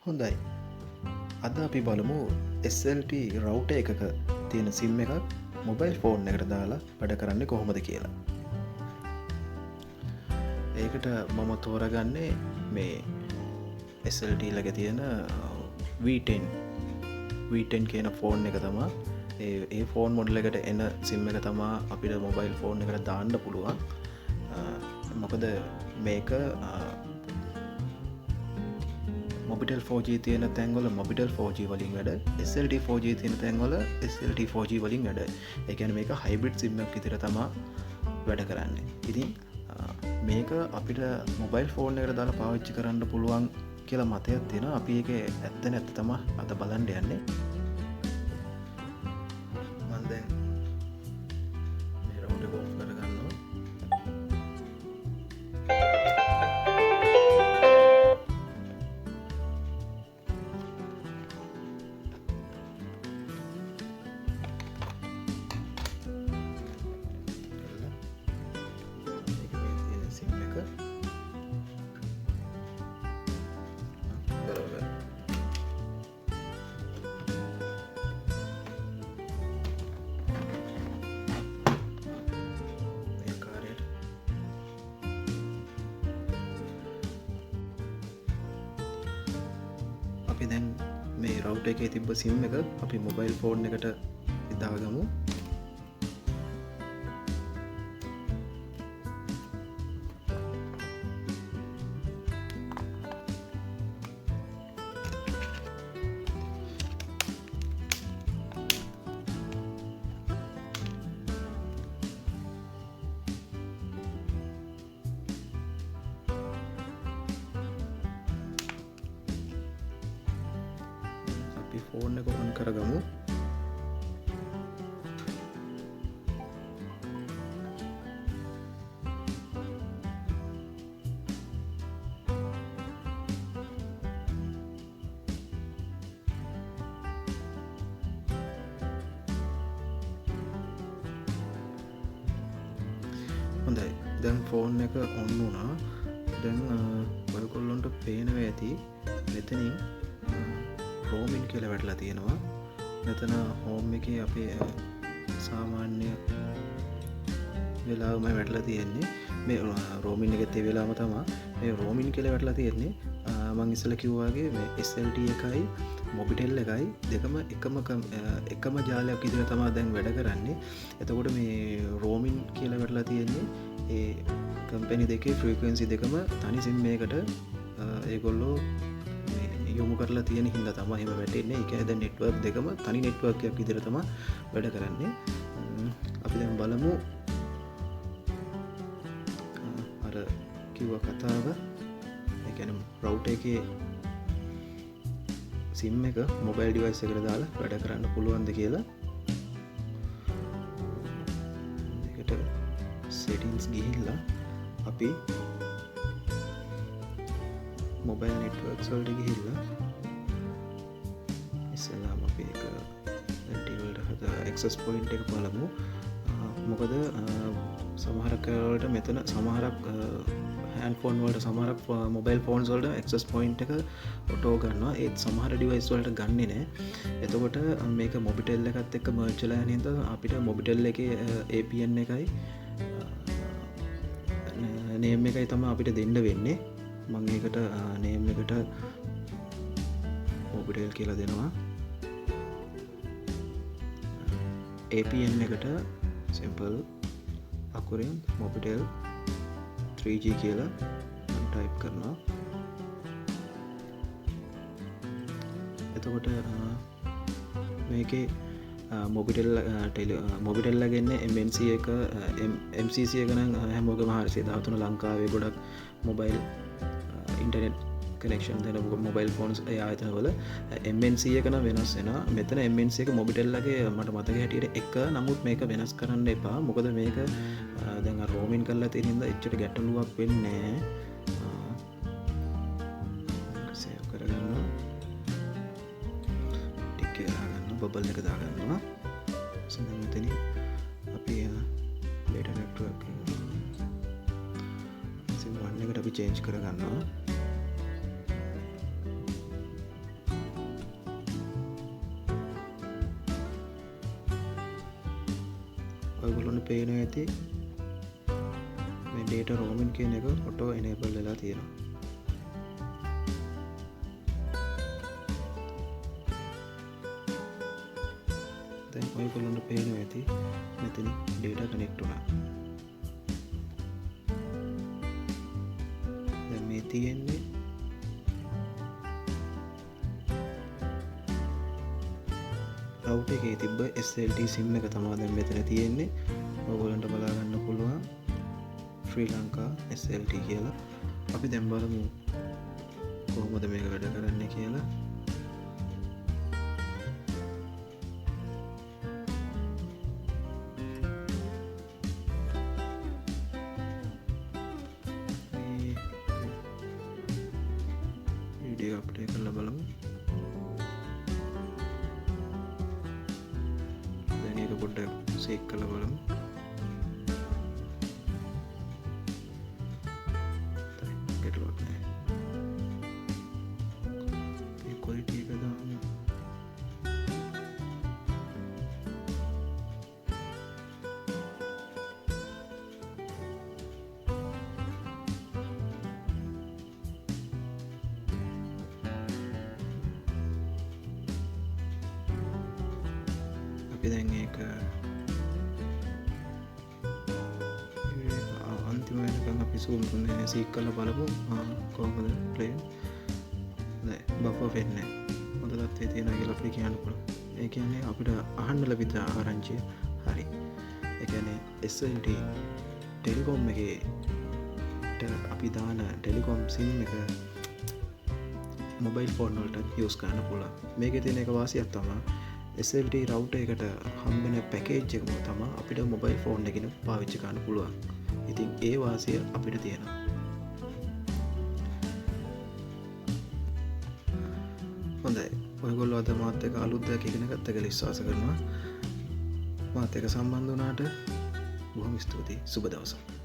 හොඳයි. අද අපි බලමු SLT රවුටර් එකක තියෙන සිම් එකක් මොබයිල් ෆෝන් එකට දාලා වැඩ කරන්නේ කොහොමද කියලා. ඒකට මම තෝරගන්නේ මේ SLT ළඟ තියෙන V10 කියන ෆෝන් එක තමා. ඒ ෆෝන් මොඩල් එකට එන සිම් එක තමා අපිට මොබයිල් ෆෝන් එකට දාන්න පුළුවන්. මොකද මේක Mobitel 4G තියෙන තැන්වල Mobitel 4G වලින් වැඩ, SLT 4G තියෙන තැන්වල SLT 4G වලින් වැඩ. ඒ කියන්නේ මේක හයිබ්‍රිඩ් සිම් එකක් විතර තමයි වැඩ කරන්නේ. ඉතින් මේක අපිට මොබයිල් ෆෝන් එකට දාලා පාවිච්චි කරන්න පුළුවන් කියලා මතයක් තියෙනවා. අපි ඒක ඇත්ත නැත්ත තමයි අද බලන්න යන්නේ. මම දැන් මේ රවුටර් එක ඔෆ් කරගන්නවා. අපි දැන් මේ රවුටර් එකේ තිබ්බ සිම් එක අපි මොබයිල් ෆෝන් එකට දාගමු. ෆෝන් එක ඔන් කරගමු. හොඳයි. දැන් ෆෝන් එක ඔන් වුණා. දැන් ඔයගොල්ලන්ට පේනවා ඇති මෙතනින් රෝමින් කියලා වැටලා තියෙනවා. මෙතන හෝම් එකේ අපේ සාමාන්‍ය වෙලාවම වැටලා තියෙන්නේ. මේ රෝමින් එකේ තේ වෙලාවම තමයි මේ රෝමින් කියලා වැටලා තියෙන්නේ. මම ඉස්සෙල්ලා කිව්වා වගේ මේ SLT එකයි Mobitel එකයි දෙකම එකම ජාලයක් විදිහට තමයි දැන් වැඩ කරන්නේ. එතකොට මේ රෝමින් කියලා වැටලා තියෙන්නේ ඒ කම්පැනි දෙකේ ෆ්‍රීකවෙන්සි දෙකම තනි සිම් එකකට ඒගොල්ලෝ යොමු කරලා තියෙන හින්දා තමයි එහෙම වැටෙන්නේ. ඒ කියන්නේ දැන් නෙට්වර්ක් දෙකම තනි නෙට්වර්ක් එකක් විදිහට තමයි වැඩ කරන්නේ. අපි දැන් බලමු අර කිව්ව කතාව. ඒ කියන්නේ රවුටර් එකේ සිම් එක මොබයිල් ඩිවයිස් එකට දාලා වැඩ කරන්න පුළුවන්ද කියලා. ඒකට settings ගිහිල්ලා අපි මොබයිල් නෙට්වර්ක්ස් වලට ගිහිල්ලා ඉස්සෙල්ලාම අපි ඒක ඇන්ටිවල්ට හද ඇක්සස් පොයින්ට් එක බලමු. මොකද සමහරක් වලට මෙතන සමහරක් හෑන්ඩ් ෆෝන් වලට සමහරක් මොබයිල් ෆෝන්ස් වලට ඇක්සස් පොයින්ට් එක ඔටෝ ගන්නවා. ඒත් සමහර ඩිවයිස් වලට ගන්නෙ නෑ. එතකොට මේක මොබිටෙල් එකත් එක්ක මර්ජ් වෙලා යන හින්දා අපිට මොබිටෙල් එකේ APN එකයි නේම් එකයි තමයි අපිට දෙන්න වෙන්නේ. මම ඒකට නේම් එකට Mobitel කියලා දෙනවා. APN එකට සිම්පල් අකුරෙන් Mobitel 3G කියලා මම ටයිප් කරනවා. එතකොට මේකේ Mobitel ලගන්නේ MNC එක MCC එක නම් හැමෝගම හරියට 13 ලංකාවේ ගොඩක් මොබයිල් ඉන්ටර්නෙට් කනෙක්ෂන් දෙන මොබයිල් ෆෝන්ස් ඒ ආයතන වල MNC එක නම් වෙනස් වෙනවා. මෙතන MNC එක Mobitel ලගේ මට මතක හැටියට එක. නමුත් මේක වෙනස් කරන්න එපා. මොකද මේක දැන් අර රෝමින් කරලා තියෙන හින්දා එච්චර ගැටලුවක් වෙන්නේ නැහැ. සේව් කරගන්නවා. ටික ගන්න බබල් එක දාගන්නවා. සඳහන් මෙතන අපි data network SIM 1 එකට අපි change කරගන්නවා. ඔයගොල්ලොන්ට පේනවා ඇති මේ data roaming කියන එක auto enable වෙලා තියෙනවා. දැන් ඔයගොල්ලොන්ට පේනවා ඇති මෙතන data connect වුණා. දැන් මේ තියෙන්නේ router එකේ තිබ්බ SLT sim එක තමයි දැන් මෙතන තියෙන්නේ. ඔයගොල්ලන්ට බලා ගන්න පුළුවන් ශ්‍රී ලංකා SLT කියලා. අපි දැන් බලමු කොහොමද මේක වැඩ කරන්නේ කියලා. වීඩියෝ අප්ලේ කරලා බලමු. දැන් ඒක පොඩ්ඩක් සේව් කරලා බලමු. ගැටලුවක් නැහැ. මේ quality එක දාමු. අපි දැන් ඒක අන්තිම වෙනකන් අපි zoom කරන සීක් කරලා බලමු කොහොමද play නෑ බෆර් වෙන්නේ හොඳ තත්ත්වයේ තියෙනවා කියලා අපිට කියන්න පුළුවන්. ඒ කියන්නේ අපිට අහන්න ලැබිච්ච ආරංචිය හරි. ඒ කියන්නේ SLT ටෙලිකොම් එකේ අපි දාන ටෙලිකොම් sim එක මොබයිල් ෆෝන් වලට යූස් කරන්න පුළුවන්. මේකේ තියෙන එක වාසියක් තමයි SLT router එකට හම්බෙන පැකේජ් එකම තමයි අපිට මොබයිල් ෆෝන් එකකින් පාවිච්චි කරන්න පුළුවන්. ඉතින් ඒ වාසිය අපිට තියෙනවා. හොඳයි. ඔයගොල්ලෝ අද මාත් එක්ක අලුත් දෙයක් ඉගෙන ගත්ත කියලා විශ්වාස කරනවා. මාත් එක්ක සම්බන්ධ වුණාට බොහොම ස්තුතියි. සුබ දවසක්.